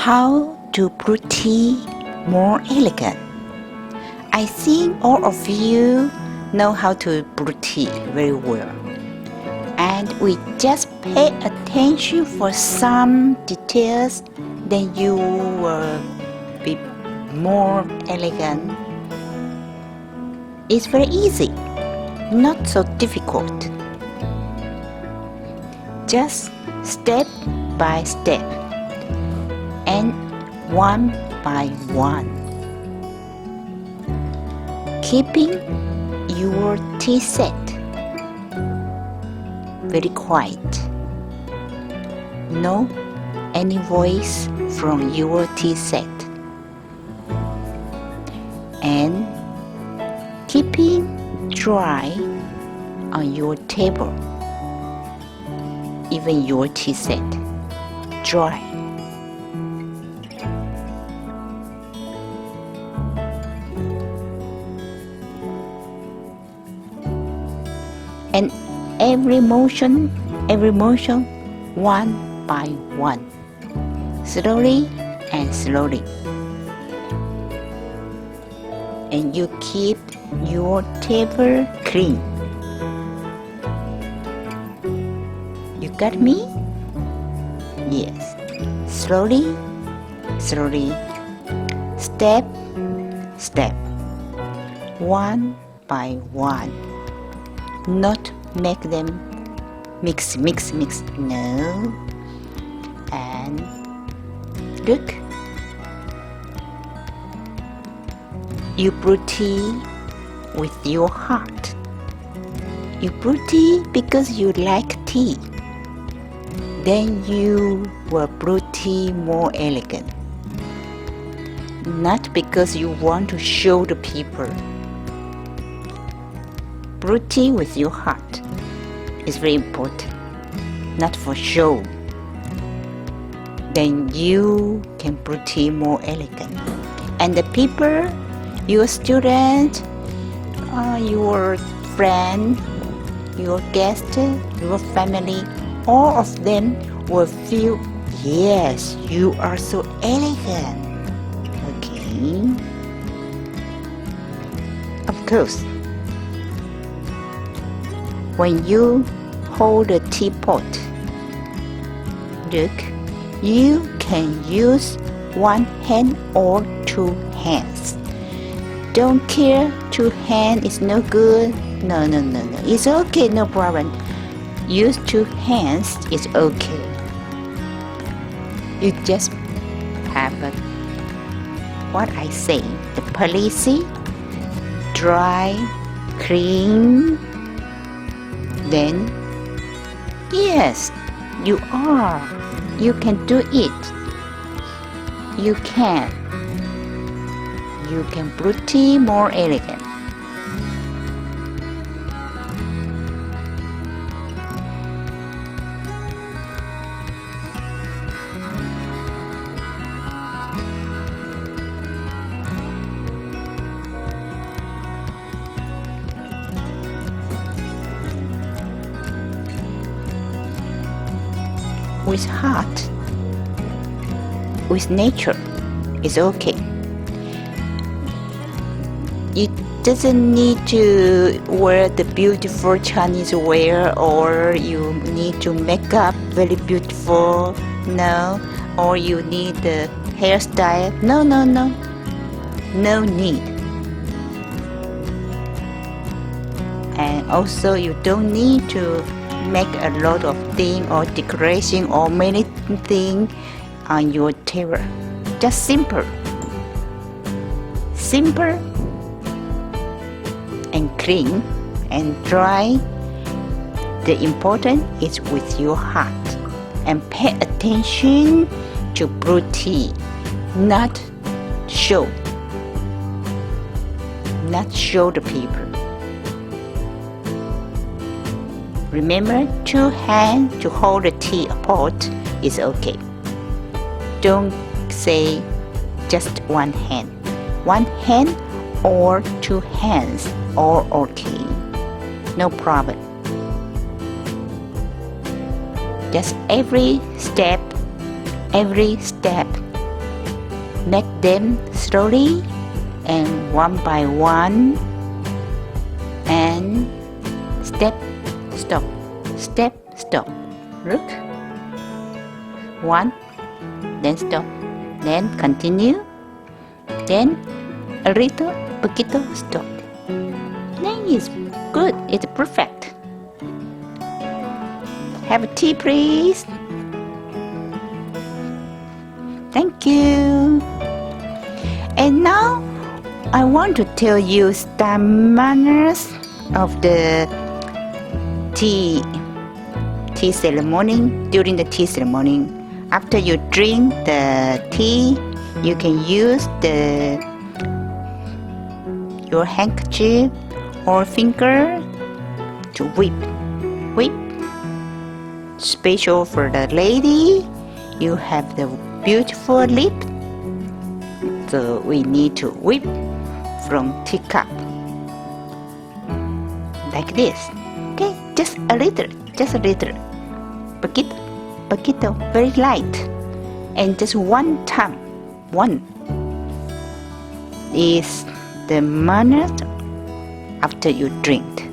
How to brew tea more elegant. I think all of you know how to brew tea very well. And we just pay attention for some details, then you will be more elegant. It's very easy, not so difficult. Just step by step and one by one. Keeping your tea set very quiet. No any voice from your tea set. And keeping dry on your table. Even your tea set dry. And every motion, one by one, slowly and slowly. And you keep your table clean. You got me? Yes. Slowly, slowly, step, step, one by one. Not make them mix, no. And look, you brew tea with your heart. You brew tea because you like tea. Then you will brew tea more elegant. Not because you want to show the people. Brew tea with your heart is very important, not for show. Then you can brew tea more elegant. And the people, your student, your friend, your guest, your family, all of them will feel, yes, you are so elegant. Okay. Of course, when you hold a teapot, look, you can use one hand or two hands. Don't care, two hands is no good. No. It's okay, no problem. Use two hands is okay. You just have what I say, the policy, dry, clean. Then, yes, you are. You can do it. You can. You can brew tea more elegant. With heart, with nature, is okay. It doesn't need to wear the beautiful Chinese wear, or you need to make up very beautiful, no, or you need the hairstyle, no need. And also you don't need to make a lot of things or decoration or many things on your table. Just simple and clean and dry. The important is with your heart, and pay attention to brew tea, not show the people. Remember, two hands to hold the tea pot is okay. Don't say just one hand. One hand or two hands, all okay. No problem. Just every step Make them slowly and one by one, and step, stop, step, stop. Look. One, then stop, then continue, then a little, poquito, stop. Then it's good, it's perfect. Have a tea, please. Thank you. And now I want to tell you some manners of the tea ceremony. During the tea ceremony, after you drink the tea, you can use your handkerchief or finger to whip. Special for the lady, you have the beautiful lip, so we need to whip from teacup like this. Okay, just a little, poquito, very light, and just one time. One is the manner after you drink.